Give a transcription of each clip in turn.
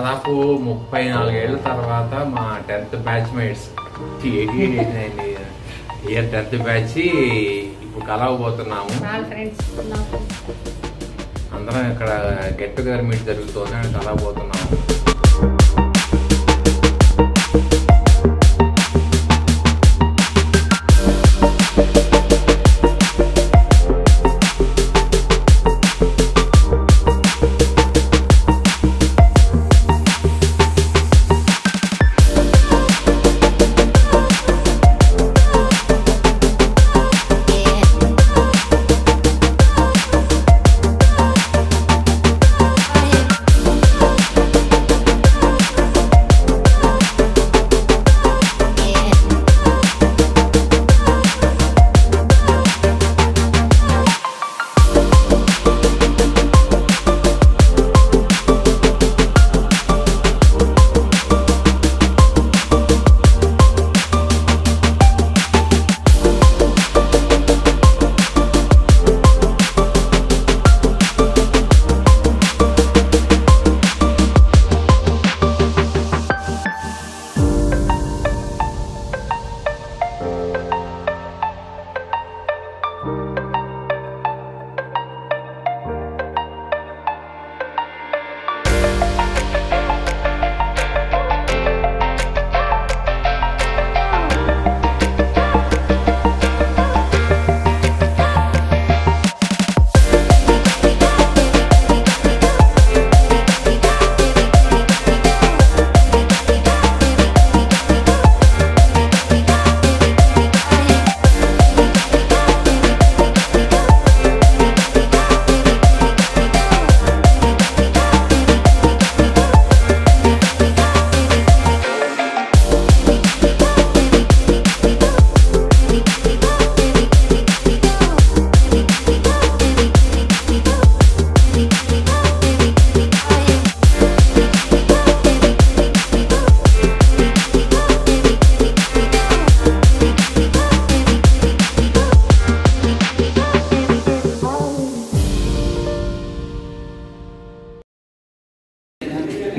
దాదాపు 34 ఏళ్ళ తర్వాత మా 10th batchmates 88 year 10th batch ఇప్పుడు కలవబోతున్నాము. అందరం ఇక్కడ గెట్ టుగెదర్ మీట్ జరుగుతుంది, కలవబోతున్నాము.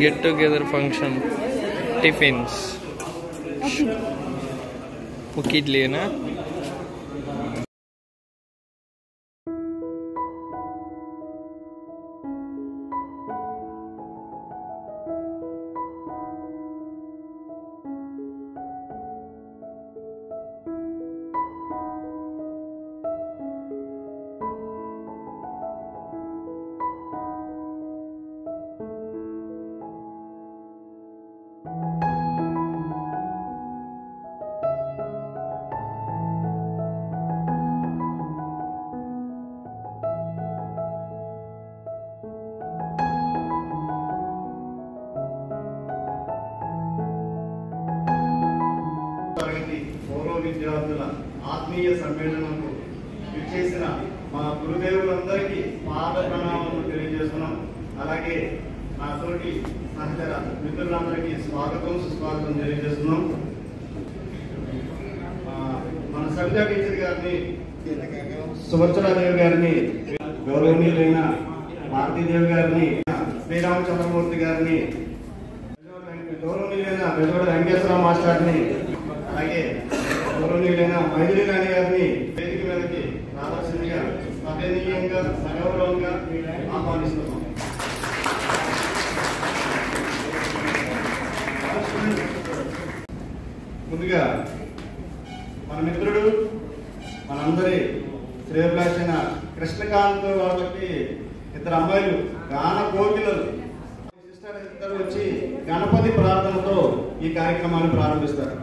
Get together function, tiffins. Ukid lena. విద్యార్థుల ఆత్మీయ సమ్మేళనంకు విచ్చేసిన మా గురుదేవులందరికీ పాద ప్రణామాలను తెలియజేస్తున్నాం. అలాగే నాతోటి సహచర మిత్రులందరికీ స్వాగతం సుస్వాగతం తెలియజేస్తున్నాం. మన సవితా టీచర్ గారిని, సువర్చలాదేవి గారిని, గౌరవనీయులైన భారతీదేవి గారిని, శ్రీరామచంద్రమూర్తి గారిని, గౌరవనీయులైన బెజవాడ వెంకటేశ్వరరావు మాస్టర్ని, అలాగే గౌరవనీయులైన మైథిలి రాణి గారిని వేదిక మీదకి రావాల్సిందిగా సభనీయంగా సగౌరవంగా ఆహ్వానిస్తున్నాం. ముందుగా మన మిత్రుడు, మనందరి శ్రేయభిలాషైన కృష్ణకాంత్ వాళ్ళకి ఇద్దరు అమ్మాయిలు గాన కోకిలలు సిస్టర్ ఇద్దరు వచ్చి గణపతి ప్రార్థనతో ఈ కార్యక్రమాన్ని ప్రారంభిస్తారు.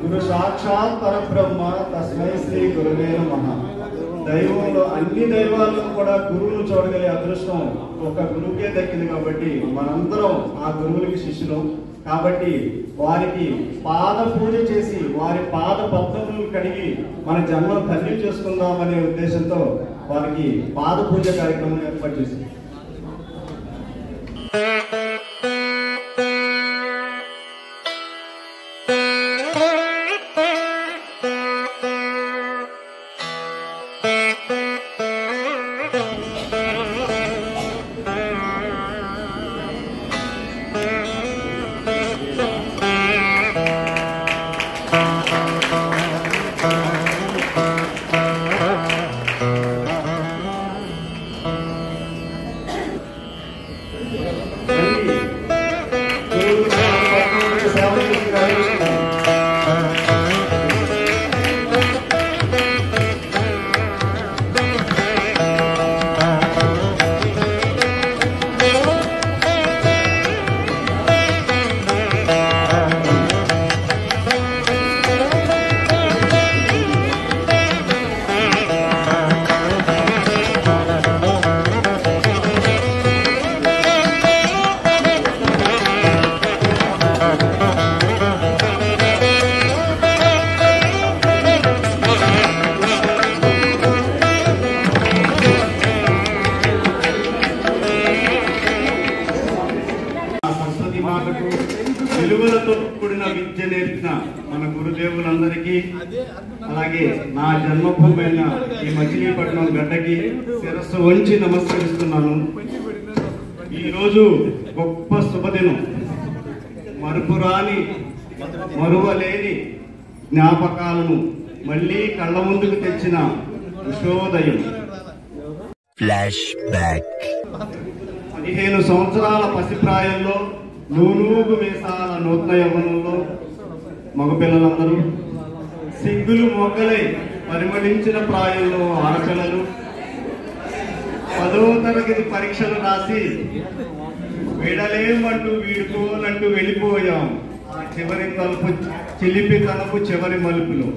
గురు సాక్షాత్ పరబ్రహ్మ తస్మై శ్రీ గురువే నమః. దైవంలో అన్ని దైవాలను కూడా గురువును చూడగలిగే అదృష్టం ఒక గురువుకే దక్కింది కాబట్టి మనందరం ఆ గురువులకి శిష్యులు కాబట్టి వారికి పాద పూజ చేసి వారి పాద పద్మములను కడిగి మన జన్మ ధన్యం చేసుకుందామనే ఉద్దేశంతో వారికి పాద పూజ కార్యక్రమం ఏర్పాటు చేసింది. విలువలతో కూడిన విద్య నేర్పిన మన గురుదేవులందరికీ అలాగే నా జన్మభూమి అయిన ఈ మచిలీపట్నం గడ్డకి శిరస్సు వంచి నమస్కరిస్తున్నాను. ఈరోజు గొప్ప శుభదినం, మరుపురాని మరువలేని జ్ఞాపకాలను మళ్ళీ కళ్ళ ముందుకు తెచ్చిన ఉషోదయం. Flash back. 15 సంవత్సరాల పసిప్రాయంలో నూనూగు వేసాల నూతన యవ్వనంలో మగపిల్లలందరూ సిగ్గులు మొగ్గలై పరిమళించిన ప్రాయంలో ఆడపిల్లలు 10వ తరగతి పరీక్షలు రాసి విడలేమంటూ వీడుకోనంటూ వెళ్ళిపోయాం. ఆ చివరి మలుపు చిలిపి తనపు చివరి మలుపులు.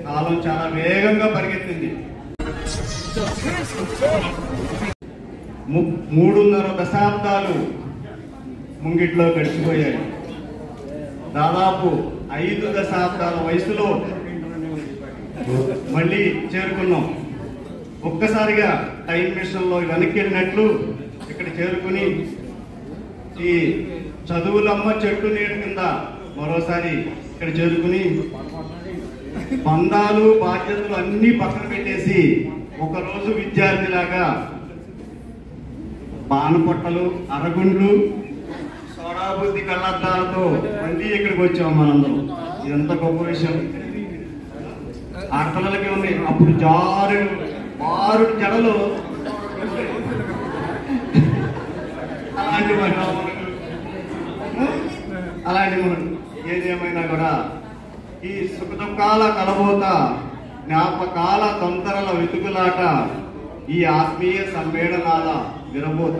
కాలం చాలా వేగంగా పరిగెత్తింది. 3.5 దశాబ్దాలు ముంగిట్లో గడిచిపోయాయి. దాదాపు 5 దశాబ్దాల వయసులో మళ్ళీ చేరుకున్నాం. ఒక్కసారిగా టైం మిషన్లో వెనక్కి వెళ్ళినట్లు ఇక్కడ చేరుకుని ఈ చదువులమ్మ చెట్టు నీడ కింద మరోసారి ఇక్కడ చేరుకుని బంధాలు బాధ్యతలు అన్నీ పక్కన పెట్టేసి ఒకరోజు విద్యార్థిలాగా పానపొట్టలు, అరగుండ్లు, సోడాబుద్ధి కళ్ళద్దాలతో మళ్ళీ ఇక్కడికి వచ్చాం మనందరం. ఇదంత గొప్ప విషయం. ఆడపిల్లలకి ఉంది. అప్పుడు బారు జడలు అలాంటి మనం ఏదేమైనా కూడా ఈ సుఖదుఖాల కలబోత, జ్ఞాపకాల తొందరల వెతుకులాట, ఈ ఆత్మీయ సమ్మేళనాల విరబోత.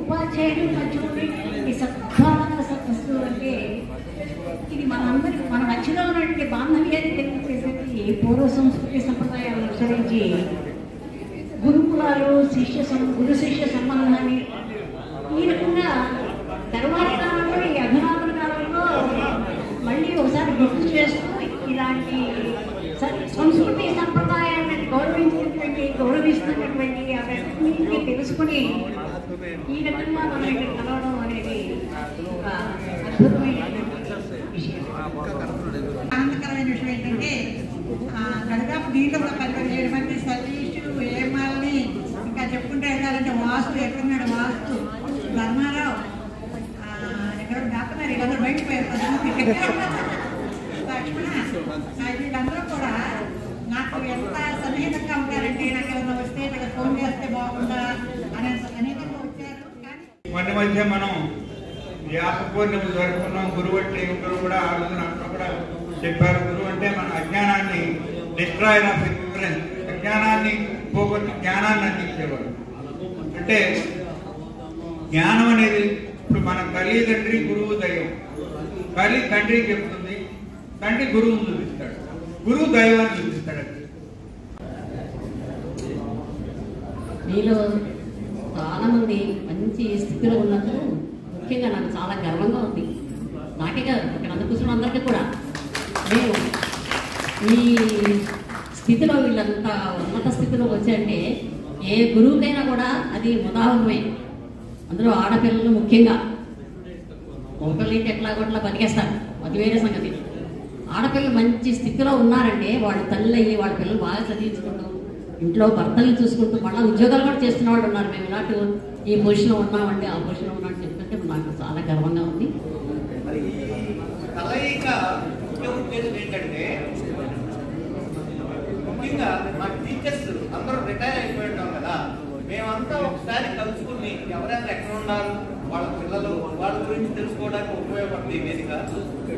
ఉపాధ్యాయులు మధ్యలోని ఈ సద్భావన సదస్సు అంటే ఇది మన మధ్యలో ఉన్నటువంటి బాంధవ్యాన్ని తెలియజేసేది పూర్వ సంస్కృతి సంప్రదాయాలను అనుసరించి గురుకులాలు గురు శిష్య సంబంధాన్ని ఈ రకంగా తర్వాతి కాలంలో ఈ అధునాతన కాలంలో మళ్ళీ ఒకసారి గుర్తు చేస్తూ ఇలాంటి సంస్కృతి సంప్రదాయాన్ని గౌరవిస్తున్నటువంటి అవన్నీ తెలుసుకుని ఈ రకంగా మనం ఇక్కడ కలవడం అనేది ఒక అద్భుతమైన విషయం. ఆనందకరమైన విషయం ఏంటంటే దాదాపు దీంట్లో ఒక 17 మంది సతీషులు, ఏమాలని ఇంకా చెప్పుకుంటే వెళ్ళాలంటే వాస్తు ఎక్కడున్నాడు, వాస్తు ధర్మారావు, ఎక్కడ డాక్టర్ వీళ్ళందరూ బయటకు పోయారు. లక్ష్మణ, వీళ్ళందరూ కూడా నాకు ఎంత సన్నిహితంగా ఉంటారంటే నాకు ఏదైనా వస్తే ఇక్కడ ఫోన్ చేస్తే బాగుందా అనేక వచ్చారు. మన మధ్య మనం వ్యాస పూర్ణిమ జరుపుకున్నాం. గురువు అంటే గురువు కూడా ఆ రోజున అక్కడ కూడా చెప్పారు. గురువు అంటే మన అజ్ఞానాన్ని డిస్ట్రాయర్ ఆఫ్ ఇగ్నరెన్స్, అజ్ఞానాన్ని పోగొట్టి జ్ఞానాన్ని అందించేవాడు. అంటే జ్ఞానం అనేది ఇప్పుడు మన తల్లిదండ్రి గురువు దైవం. తల్లి తండ్రికి చెప్తుంది, తండ్రి గురువును చూపిస్తాడు, గురువు దైవాన్ని చూపిస్తాడు. మీలో చాలా మంది మంచి స్థితిలో ఉన్నందుకు ముఖ్యంగా నాకు చాలా గర్వంగా ఉంది. నాకే కాదు, ఇక్కడ అందరు కూర్చున్న అందరికీ కూడా. నేను ఈ స్థితిలో వీళ్ళంతా ఉన్నత స్థితిలో వచ్చాయంటే ఏ గురువుకైనా కూడా అది ఉదాహరణమే. అందులో ఆడపిల్లలు ముఖ్యంగా ఒకళ్ళేంటి ఎట్లాగొట్లా బతికేస్తారు, అది వేరే సంగతి. ఆడపిల్లలు మంచి స్థితిలో ఉన్నారంటే వాళ్ళు తల్లి అయ్యి వాళ్ళ పిల్లలు బాగా చదివించుకుంటూ ఇంట్లో భర్తల్ని చూసుకుంటూ మళ్ళీ ఉద్యోగాలు కూడా చేస్తున్న వాళ్ళు ఉన్నారు. మేము ఇలాంటి ఈ పొజిషన్లో ఉన్నామండి, ఆ పొజిషన్లో ఉన్నామని చెప్తుంటే నాకు చాలా గర్వంగా ఉంది. కలయిక ముఖ్య ఉద్దేశం ఏంటంటే ముఖ్యంగా మా టీచర్స్ అందరూ రిటైర్ అయిపోయి ఉంటాం కదా, మేమంతా ఒకసారి కలుసుకుని ఎవరైనా ఎక్కడ ఉన్నారు, వాళ్ళ పిల్లలు వాళ్ళ గురించి తెలుసుకోవడానికి ఉపయోగపడుతుంది ఈ వేదిక.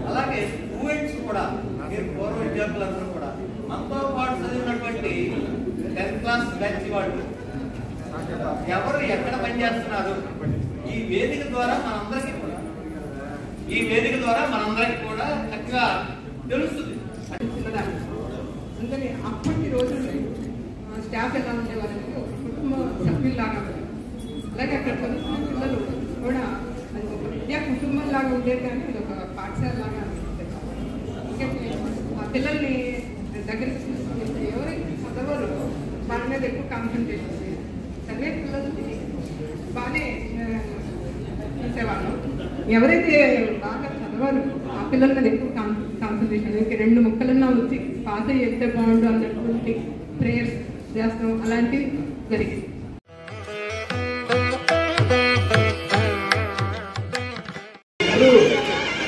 అలాగే స్టూడెంట్స్ కూడా, మీరు పూర్వ విద్యార్థులందరూ కూడా మనతో పాటు చదివినటువంటి 10th క్లాస్ బ్యాచ్ వాళ్ళు ఎవరు ఎక్కడ పనిచేస్తున్నారు, ఈ వేదిక ద్వారా మనందరికీ కూడా చక్కగా తెలుస్తుంది. అందుకని అప్పటి రోజుల్లో స్టాఫ్ ఎలా ఉండేవారంటే ఒక కుటుంబ సభ్యుల్లాగా, అలాగే అక్కడ చదువుకున్న పిల్లలు కూడా అది ఒక విద్యా కుటుంబం లాగా ఉండేది, కానీ అది ఒక పాఠశాల లాగా ఉండేది. ఆ పిల్లల్ని దగ్గరికి తీసుకుని ఎవరైతే చదవరు వాళ్ళ మీద ఎక్కువ కాన్సన్ట్రేషన్ చేయాలి. చదివే పిల్లల్ని బాగానే చూసేవాళ్ళం. ఎవరైతే బాగా చదవరు ఆ పిల్లల మీద ఎక్కువ కాన్సన్ట్రేషన్, ఇంక 2 ముక్కలన్నా వచ్చి పాస్ అయ్యి వెళ్తే బాగుండు అన్నటువంటి ప్రేయర్స్ చేస్తాం, అలాంటివి జరిగింది.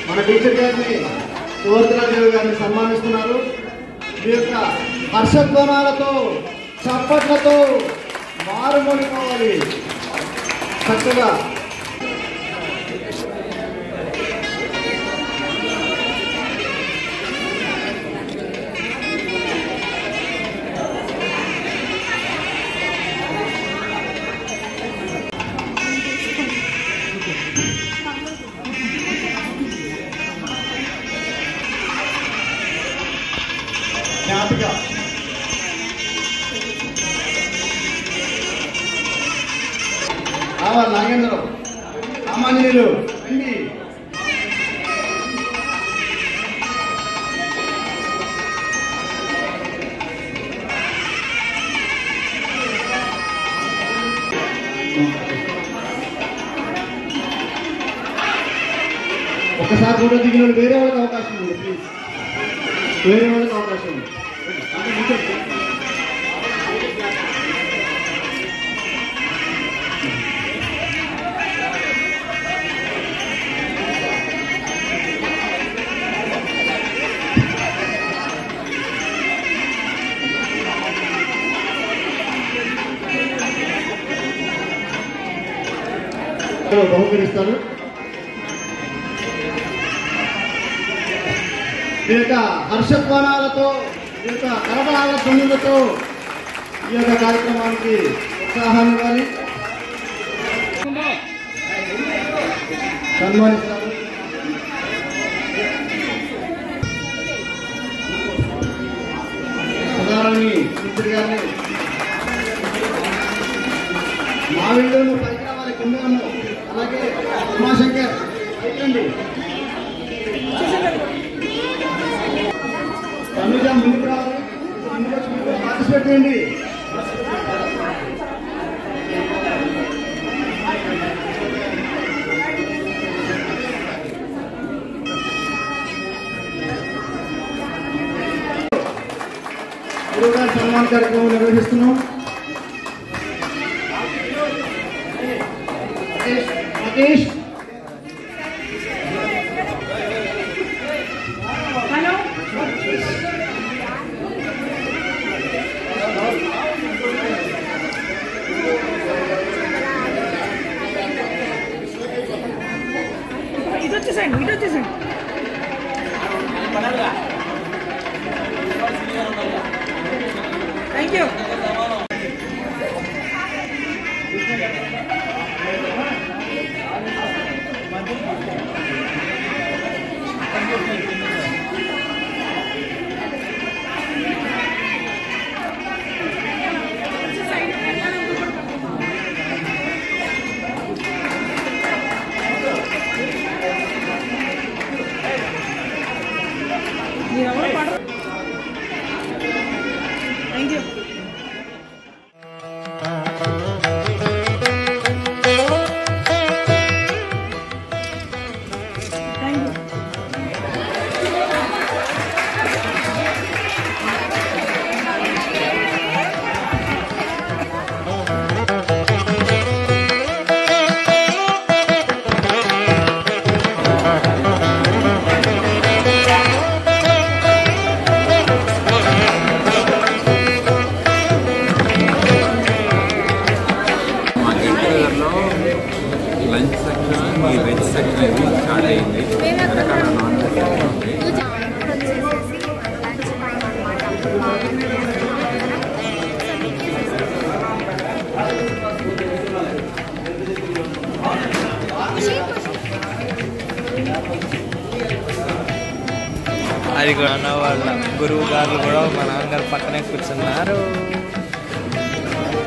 మన టీచర్ గారిని సువర్ధనాదేవి గారిని సన్మానిస్తున్నారు. మీ యొక్క హర్షధ్వానాలతో చప్పట్లతో మారుమోగిపోవాలి చక్కగా. జ్ఞాపిక నాగేంద్రం సామాన్యులు రండి. ఒకసారి ఫోటో దిగిన వేరే వాళ్ళకి అవకాశం ఉంది, ప్లీజ్ వేరే వాళ్ళకి అవకాశం ఉంది. బహుకరిస్తారు. ఈ యొక్క హర్షధ్వానాలతో, ఈ యొక్క కరతాళ ధ్వనులతో ఈ యొక్క కార్యక్రమానికి ఉత్సాహాన్ని ఇవ్వాలి. సన్మానిస్తారు. సుధారాణి మిత్రుడి గారిని మావిళ్ళు పరికరాల కుండము, అలాగే ఉమాశంకర్ అయిపోయింది. తనుజ ముందుకు రావాలి, ముందుకు వచ్చి మీరు పార్టిసిపేట్ చేయండి. గురువుగారి సన్మాన కార్యక్రమం నిర్వహిస్తున్నాం. రాకేష్ ఇటు వచ్చేసండి. Thank you. ఈ వెజ్ సెక్షన్ అనేది స్టార్ట్ అయింది. వెనకాల నాన్ వెజ్ ఉంది. అది కూడా అన్న వాళ్ళ గురువు గారు కూడా మా నాన్నగారు పక్కనే కూర్చున్నారు.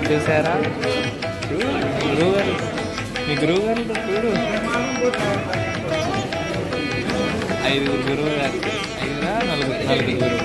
చూసారా గురువు గారు? మీ గురువు గారు చూడు, 5 గురువు గారు, 5 నలుగురు గురువు గారు.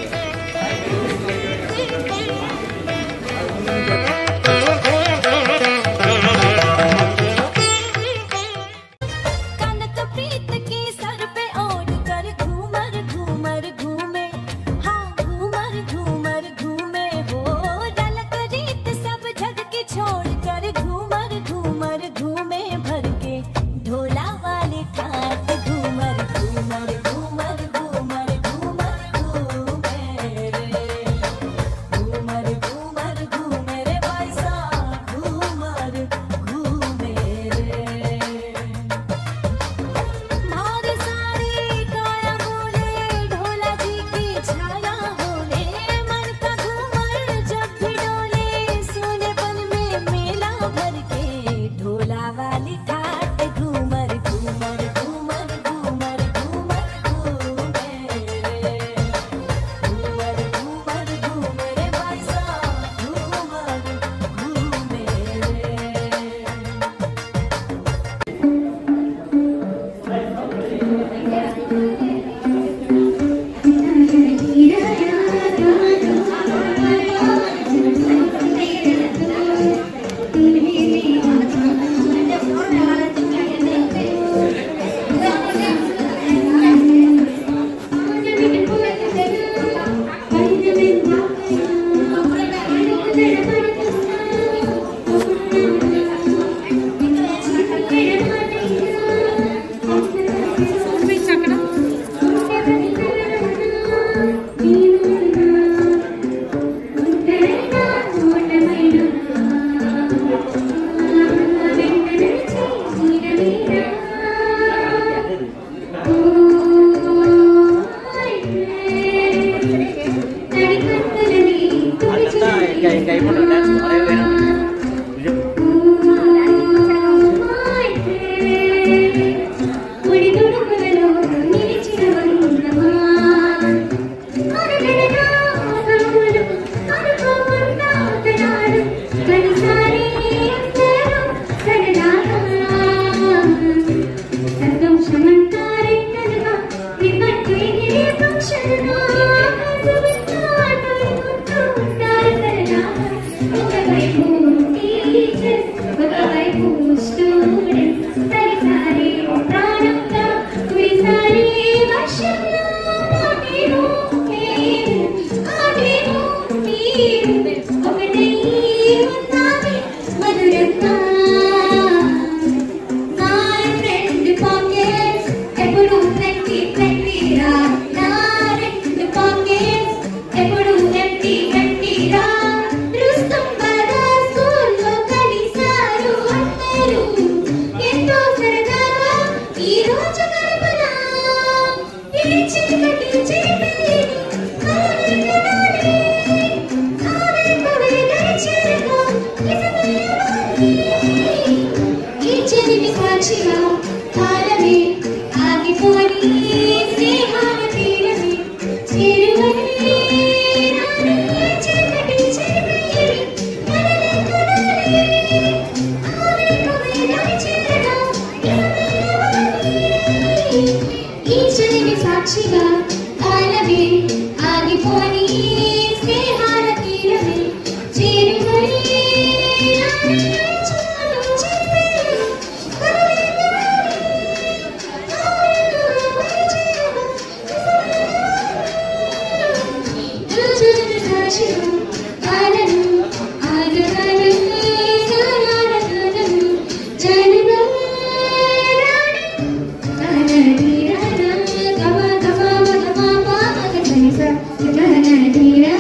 Dira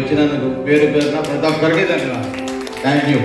వచ్చినందుకు పేరు పేరున ప్రతి ఒక్కరికి ధన్యవాదాలు. Thank you.